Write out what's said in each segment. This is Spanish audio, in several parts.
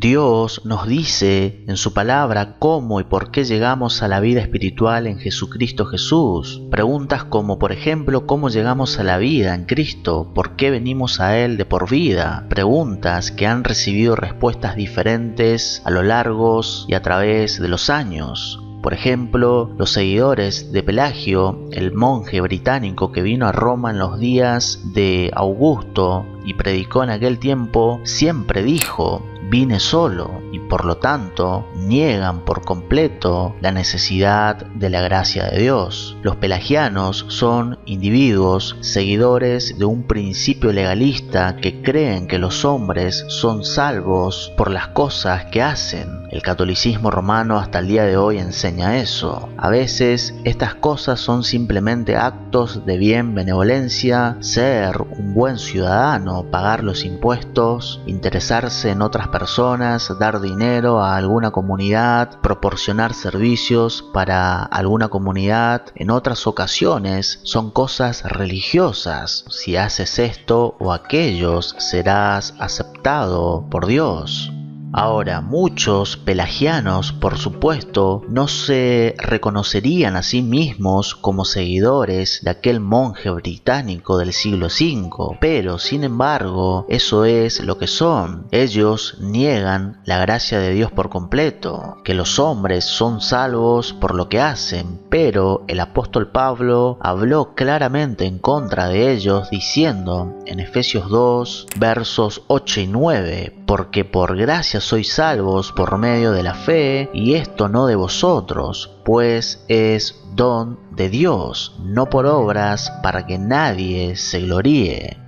Dios nos dice en su palabra cómo y por qué llegamos a la vida espiritual en Jesucristo Jesús. Preguntas como, por ejemplo, ¿cómo llegamos a la vida en Cristo? ¿Por qué venimos a Él de por vida? Preguntas que han recibido respuestas diferentes a lo largo y a través de los años. Por ejemplo, los seguidores de Pelagio, el monje británico que vino a Roma en los días de Augusto y predicó en aquel tiempo, siempre dijo: vine solo, y por lo tanto niegan por completo la necesidad de la gracia de Dios. Los pelagianos son individuos seguidores de un principio legalista que creen que los hombres son salvos por las cosas que hacen. El catolicismo romano hasta el día de hoy enseña eso. A veces estas cosas son simplemente actos de bien benevolencia, ser un buen ciudadano, pagar los impuestos, interesarse en otras personas, dar dinero a alguna comunidad, proporcionar servicios para alguna comunidad. En otras ocasiones son cosas religiosas. Si haces esto o aquello, serás aceptado por Dios. Ahora, muchos pelagianos, por supuesto, no se reconocerían a sí mismos como seguidores de aquel monje británico del siglo V, pero, sin embargo, eso es lo que son. Ellos niegan la gracia de Dios por completo, que los hombres son salvos por lo que hacen, pero el apóstol Pablo habló claramente en contra de ellos, diciendo en Efesios 2, versos 8 y 9, porque por gracia sois salvos por medio de la fe, y esto no de vosotros, pues es don de Dios, no por obras, para que nadie se gloríe.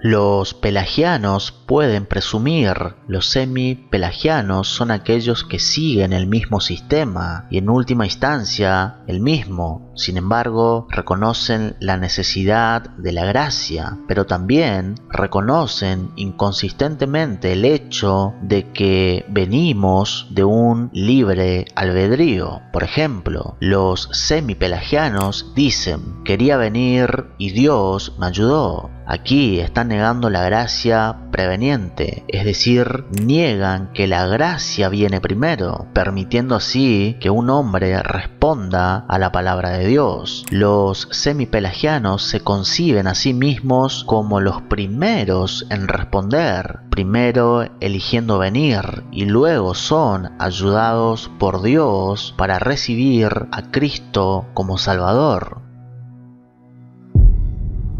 Los pelagianos pueden presumir, los semi-pelagianos son aquellos que siguen el mismo sistema y en última instancia el mismo. Sin embargo, reconocen la necesidad de la gracia, pero también reconocen inconsistentemente el hecho de que venimos de un libre albedrío. Por ejemplo, los semi-pelagianos dicen: quería venir y Dios me ayudó. Aquí están negando la gracia preveniente, es decir, niegan que la gracia viene primero, permitiendo así que un hombre responda a la palabra de Dios. Los semipelagianos se conciben a sí mismos como los primeros en responder, primero eligiendo venir y luego son ayudados por Dios para recibir a Cristo como Salvador.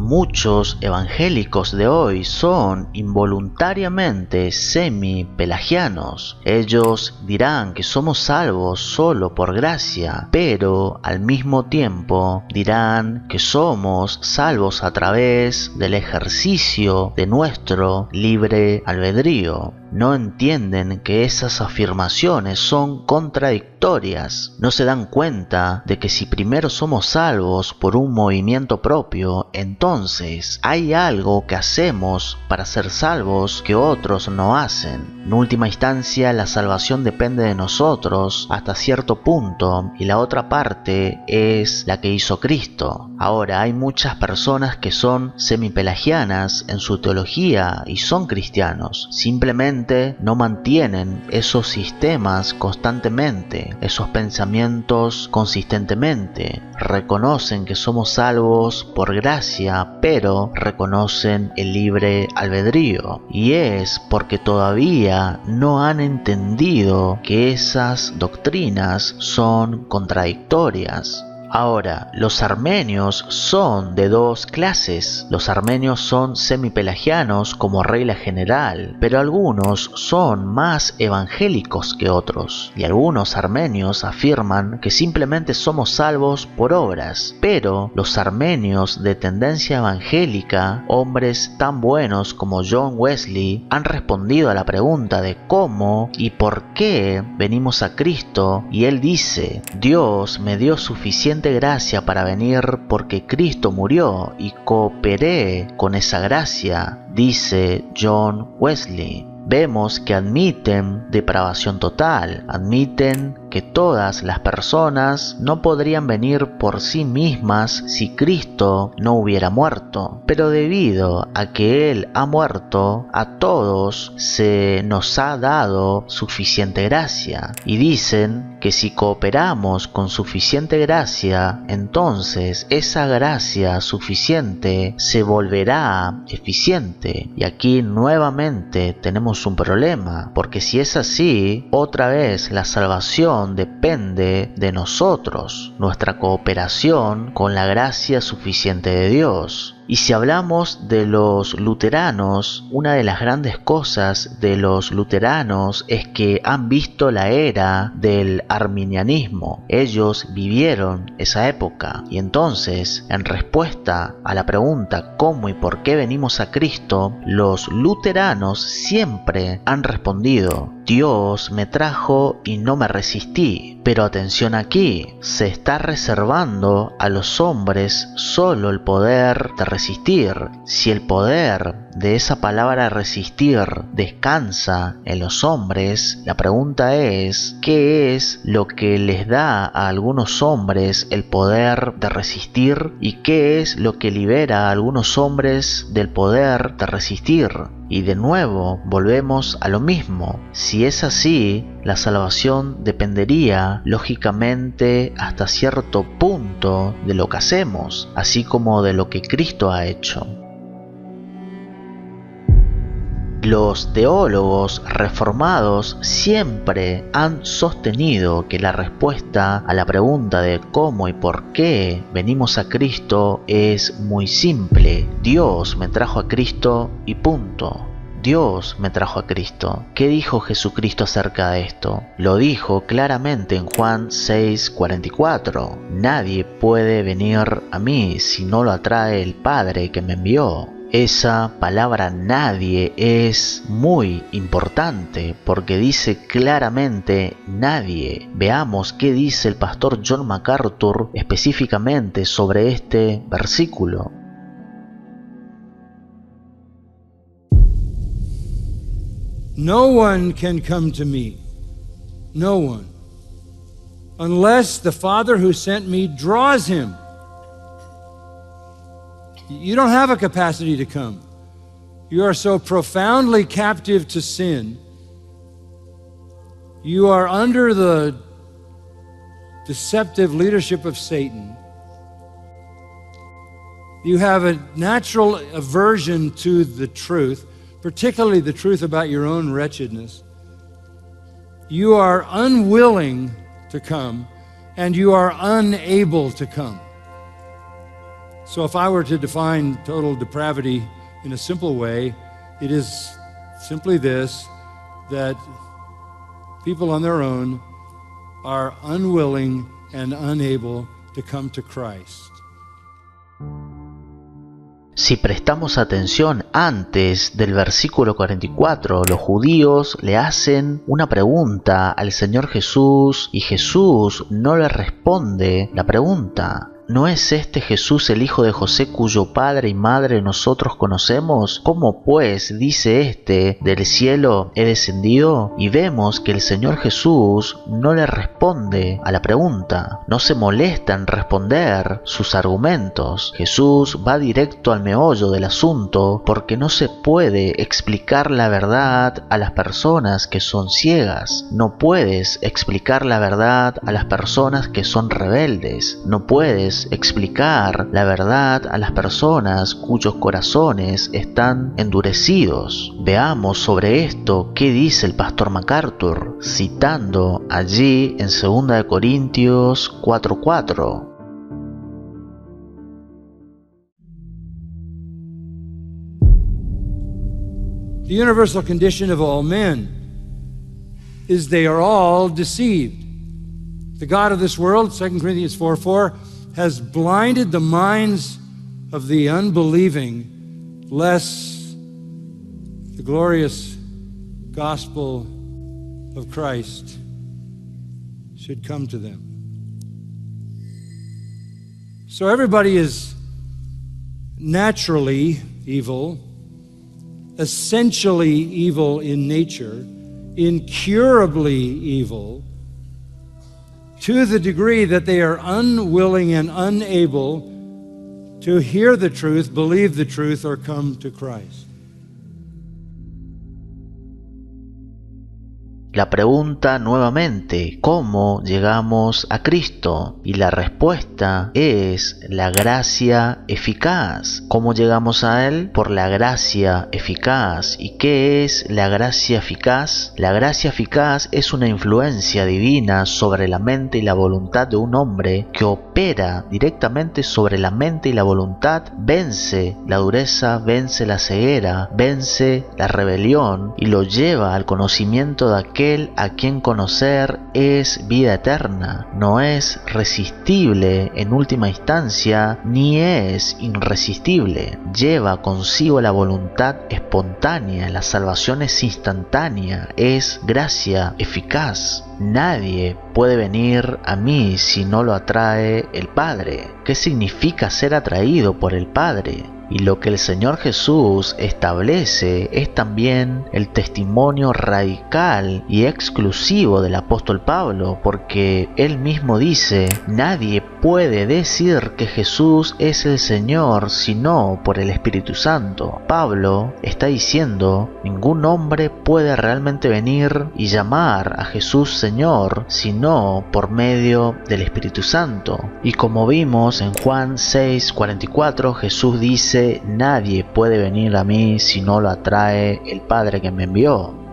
Muchos evangélicos de hoy son involuntariamente semi-pelagianos. Ellos dirán que somos salvos solo por gracia, pero al mismo tiempo dirán que somos salvos a través del ejercicio de nuestro libre albedrío. No entienden que esas afirmaciones son contradictorias. No se dan cuenta de que si primero somos salvos por un movimiento propio, entonces hay algo que hacemos para ser salvos que otros no hacen. En última instancia, la salvación depende de nosotros hasta cierto punto y la otra parte es la que hizo Cristo. Ahora, hay muchas personas que son semipelagianas en su teología y son cristianos. Simplemente no mantienen esos sistemas constantemente, esos pensamientos consistentemente. Reconocen que somos salvos por gracia, pero reconocen el libre albedrío. Y es porque todavía no han entendido que esas doctrinas son contradictorias. Ahora, los armenios son de dos clases. Los armenios son semipelagianos como regla general, pero algunos son más evangélicos que otros. Y algunos armenios afirman que simplemente somos salvos por obras. Pero los armenios de tendencia evangélica, hombres tan buenos como John Wesley, han respondido a la pregunta de cómo y por qué venimos a Cristo, y él dice: Dios me dio suficiente gracia para venir porque Cristo murió y cooperé con esa gracia, dice John Wesley. Vemos que admiten depravación total, admiten que todas las personas no podrían venir por sí mismas si Cristo no hubiera muerto. Pero debido a que Él ha muerto, a todos se nos ha dado suficiente gracia. Y dicen que si cooperamos con suficiente gracia, entonces esa gracia suficiente se volverá eficiente. Y aquí nuevamente tenemos un problema, porque si es así, otra vez la salvación depende de nosotros, nuestra cooperación con la gracia suficiente de Dios. Y si hablamos de los luteranos, una de las grandes cosas de los luteranos es que han visto la era del arminianismo. Ellos vivieron esa época y entonces, en respuesta a la pregunta ¿cómo y por qué venimos a Cristo?, los luteranos siempre han respondido: Dios me trajo y no me resistí. Pero atención aquí, se está reservando a los hombres solo el poder de resistir. Si el poder de esa palabra resistir descansa en los hombres, la pregunta es: ¿qué es lo que les da a algunos hombres el poder de resistir? ¿Y qué es lo que libera a algunos hombres del poder de resistir? Y de nuevo volvemos a lo mismo. Si es así, la salvación dependería lógicamente hasta cierto punto de lo que hacemos, así como de lo que Cristo ha hecho. Los teólogos reformados siempre han sostenido que la respuesta a la pregunta de cómo y por qué venimos a Cristo es muy simple. Dios me trajo a Cristo y punto. Dios me trajo a Cristo. ¿Qué dijo Jesucristo acerca de esto? Lo dijo claramente en Juan 6:44. Nadie puede venir a mí si no lo atrae el Padre que me envió. Esa palabra nadie es muy importante porque dice claramente nadie. Veamos qué dice el pastor John MacArthur específicamente sobre este versículo. No one can come to me, no one, unless the Father who sent me draws him. You don't have a capacity to come. You are so profoundly captive to sin. You are under the deceptive leadership of Satan. You have a natural aversion to the truth, particularly the truth about your own wretchedness. You are unwilling to come, and you are unable to come. So if I were to define total depravity in a simple way, it is simply this, that people on their own are unwilling and unable to come to Christ. Si prestamos atención antes del versículo 44, los judíos le hacen una pregunta al Señor Jesús y Jesús no le responde la pregunta. ¿No es este Jesús el hijo de José cuyo padre y madre nosotros conocemos? ¿Cómo pues dice este, del cielo he descendido? Y vemos que el Señor Jesús no le responde a la pregunta, no se molesta en responder sus argumentos. Jesús va directo al meollo del asunto porque no se puede explicar la verdad a las personas que son ciegas. No puedes explicar la verdad a las personas que son rebeldes. No puedes explicar la verdad a las personas cuyos corazones están endurecidos. Veamos sobre esto qué dice el pastor MacArthur, citando allí en 2 Corintios 4:4. The universal condition of all men is they are all deceived. The God of this world, 2 Corinthians 4:4, has blinded the minds of the unbelieving, lest the glorious gospel of Christ should come to them. So everybody is naturally evil, essentially evil in nature, incurably evil, to the degree that they are unwilling and unable to hear the truth, believe the truth, or come to Christ. La pregunta nuevamente, ¿cómo llegamos a Cristo? Y la respuesta es la gracia eficaz. ¿Cómo llegamos a Él? Por la gracia eficaz. ¿Y qué es la gracia eficaz? La gracia eficaz es una influencia divina sobre la mente y la voluntad de un hombre que opera directamente sobre la mente y la voluntad, vence la dureza, vence la ceguera, vence la rebelión y lo lleva al conocimiento de aquel a quien conocer es vida eterna. No es resistible en última instancia, ni es irresistible. Lleva consigo la voluntad espontánea, la salvación es instantánea, es gracia eficaz. Nadie puede venir a mí si no lo atrae el Padre. ¿Qué significa ser atraído por el Padre? Y lo que el Señor Jesús establece es también el testimonio radical y exclusivo del apóstol Pablo, porque él mismo dice, nadie puede decir que Jesús es el Señor sino por el Espíritu Santo. Pablo está diciendo, ningún hombre puede realmente venir y llamar a Jesús Señor sino por medio del Espíritu Santo. Y como vimos en Juan 6:44, Jesús dice, nadie puede venir a mí si no lo atrae el Padre que me envió.